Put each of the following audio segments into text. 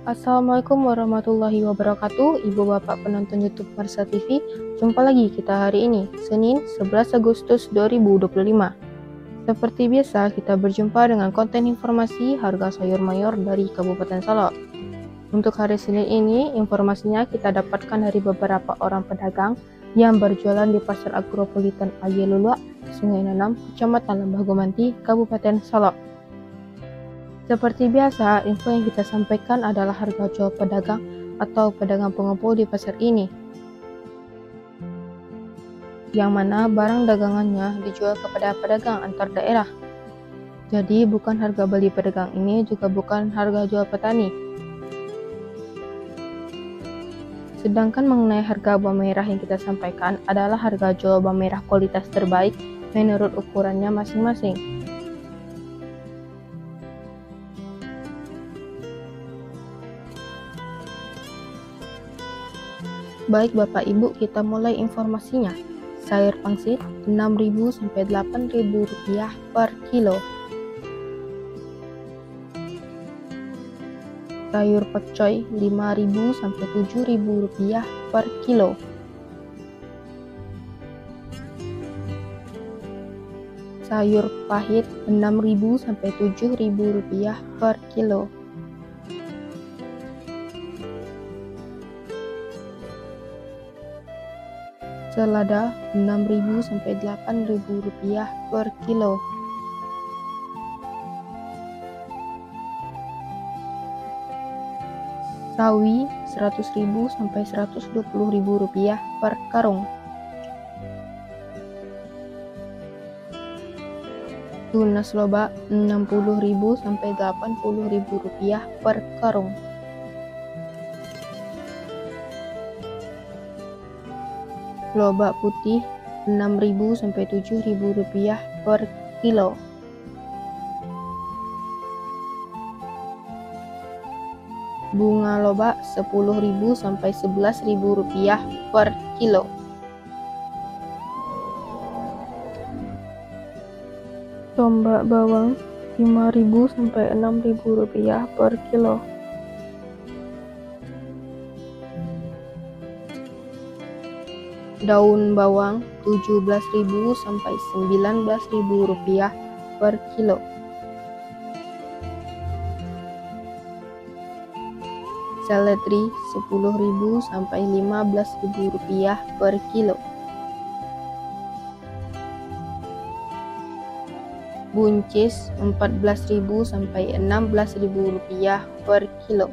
Assalamualaikum warahmatullahi wabarakatuh, Ibu Bapak penonton YouTube Marsa TV. Jumpa lagi kita hari ini, Senin 11 Agustus 2025. Seperti biasa, kita berjumpa dengan konten informasi harga sayur mayur dari Kabupaten Solok. Untuk hari Senin ini, informasinya kita dapatkan dari beberapa orang pedagang yang berjualan di Pasar Agropolitan Ayelulua, Sungai Nanam, Kecamatan Lembah Gumanti, Kabupaten Solok. Seperti biasa, info yang kita sampaikan adalah harga jual pedagang atau pedagang pengumpul di pasar ini, yang mana barang dagangannya dijual kepada pedagang antar daerah. Jadi bukan harga beli pedagang ini, juga bukan harga jual petani. Sedangkan mengenai harga bawang merah yang kita sampaikan adalah harga jual bawang merah kualitas terbaik menurut ukurannya masing-masing. Baik Bapak Ibu, kita mulai informasinya. Sayur pangsit 6.000 sampai 8.000 rupiah per kilo. Sayur pakcoy 5.000 sampai 7.000 rupiah per kilo. Sayur pahit 6.000 sampai 7.000 rupiah per kilo. Selada 6.000 sampai 8.000 rupiah per kilo. Sawi 100.000 sampai 120.000 rupiah per karung. Tunas loba 60.000 sampai 80.000 rupiah per karung. Loba putih 6.000 sampai 7.000 rupiah per kilo. Bunga loba 10.000 sampai 11.000 rupiah per kilo. Tombak bawang 5.000 sampai 6.000 rupiah per kilo. Daun bawang 17.000 sampai 19.000 rupiah per kilo. Seledri 10.000 sampai 15.000 rupiah per kilo. Buncis 14.000 sampai 16.000 rupiah per kilo.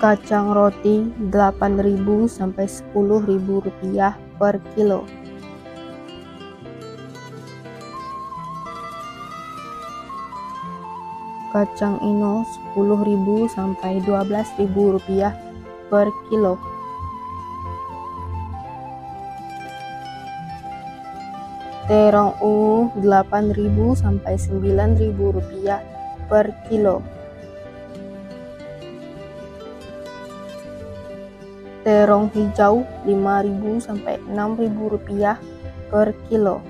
Kacang roti 8.000 sampai 10.000 rupiah per kilo. Kacang ino 10.000 sampai 12.000 rupiah per kilo. Terong ungu 8.000 sampai 9.000 rupiah per kilo. Terong hijau 5.000 sampai 6.000 rupiah per kilo.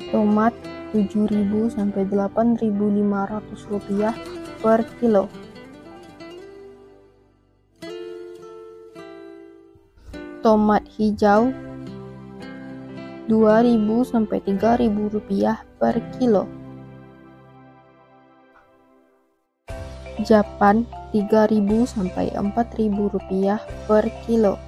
Tomat 7.000 sampai 8.500 rupiah per kilo. Tomat hijau 2.000 sampai 3.000 rupiah per kilo. Japan 3.000 sampai 4.000 rupiah per kilo.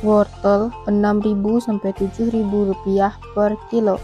Wortel 6.000 sampai 7.000 rupiah per kilo.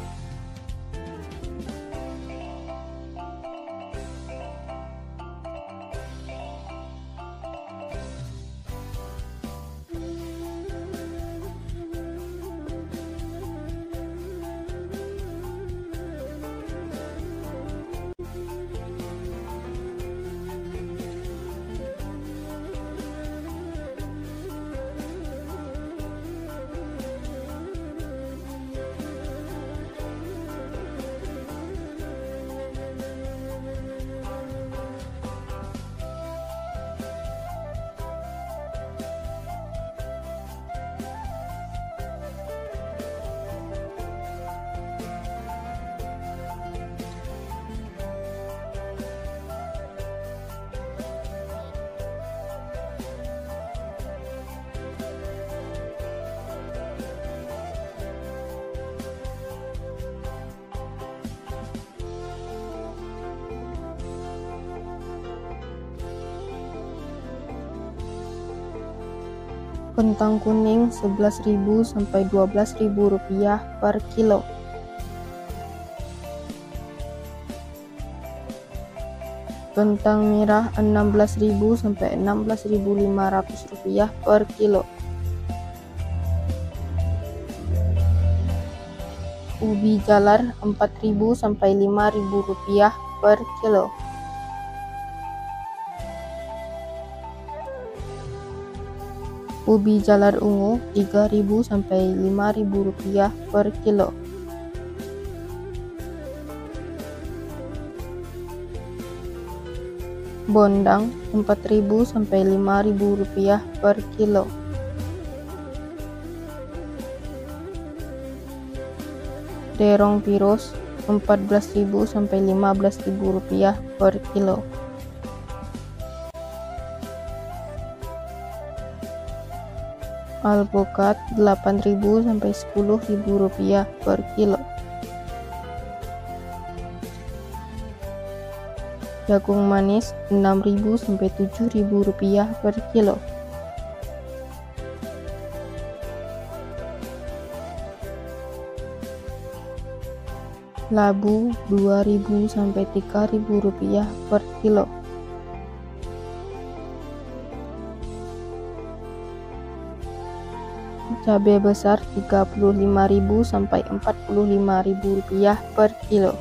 Kentang kuning 11.000 sampai 12.000 rupiah per kilo. Kentang merah 16.000 sampai 16.500 rupiah per kilo. Ubi jalar 4.000 sampai 5.000 rupiah per kilo. Ubi jalar ungu 3.000 sampai 5.000 rupiah per kilo. Bondang 4.000 sampai 5.000 rupiah per kilo. Terong piros 14.000 sampai 15.000 rupiah per kilo. Alpukat 8.000 sampai 10.000 rupiah per kilo. Jagung manis 6.000 sampai 7.000 rupiah per kilo. Labu 2.000 sampai 3.000 rupiah per kilo. Cabai besar 35.000 sampai 45.000 rupiah per kilo.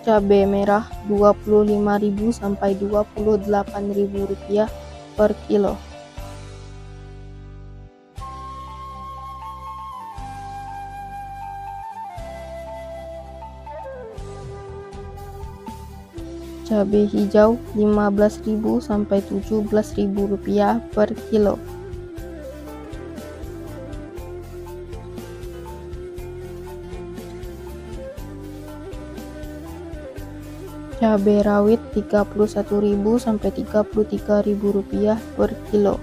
Cabai merah 25.000 sampai 28.000 rupiah per kilo. Cabai hijau 15.000 sampai 17.000 rupiah per kilo. Cabai rawit 31.000 sampai 33.000 rupiah per kilo.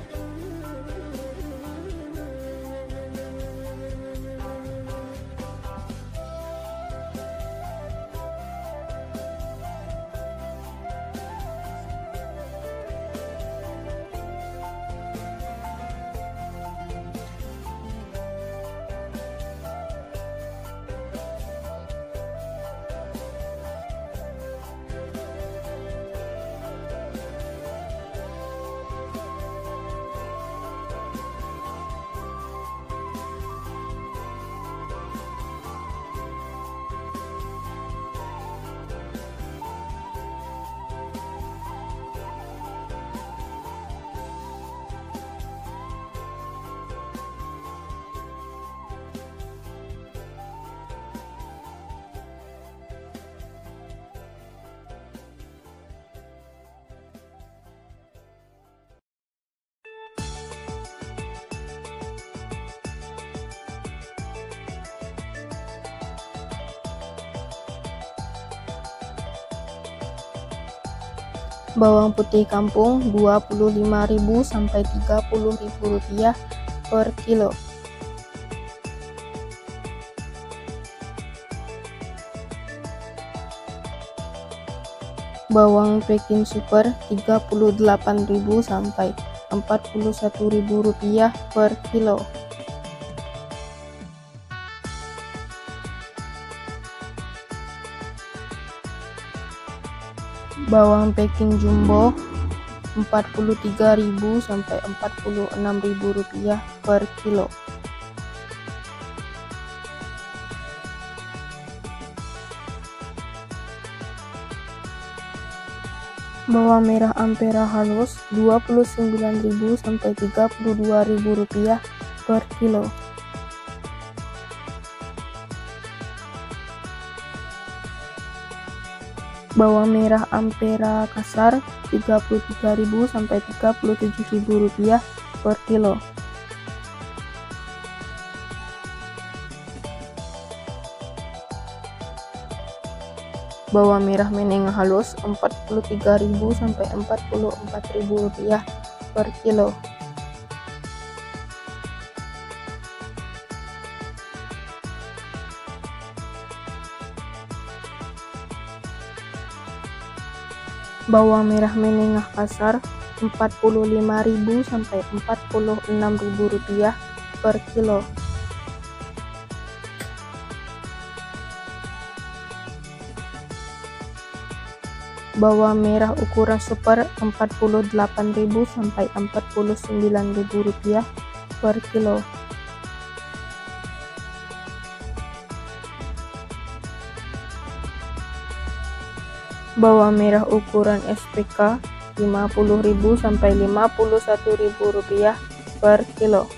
Bawang putih kampung Rp25.000 sampai Rp30.000 per kilo. Bawang Peking super Rp38.000 sampai Rp41.000 per kilo. Bawang Peking jumbo Rp43.000 sampai Rp46.000 per kilo. Bawang merah Ampera halus Rp29.000 sampai Rp32.000 per kilo. Bawang merah Ampera kasar Rp33.000 sampai Rp37.000 per kilo. Bawang merah menengah halus Rp43.000 sampai Rp44.000 per kilo. Bawang merah menengah kasar Rp45.000 sampai Rp46.000 per kilo. Bawang merah ukuran super Rp48.000 sampai Rp49.000 per kilo. Bawang merah ukuran SPK Rp50.000 sampai Rp51.000 per kilo.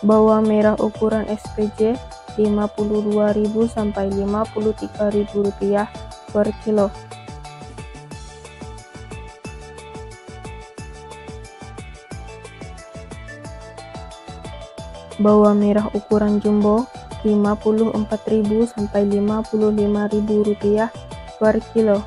Bawang merah ukuran SPJ Rp52.000 sampai Rp53.000 per kilo. Bawang merah ukuran jumbo Rp54.000 sampai Rp55.000 per kilo.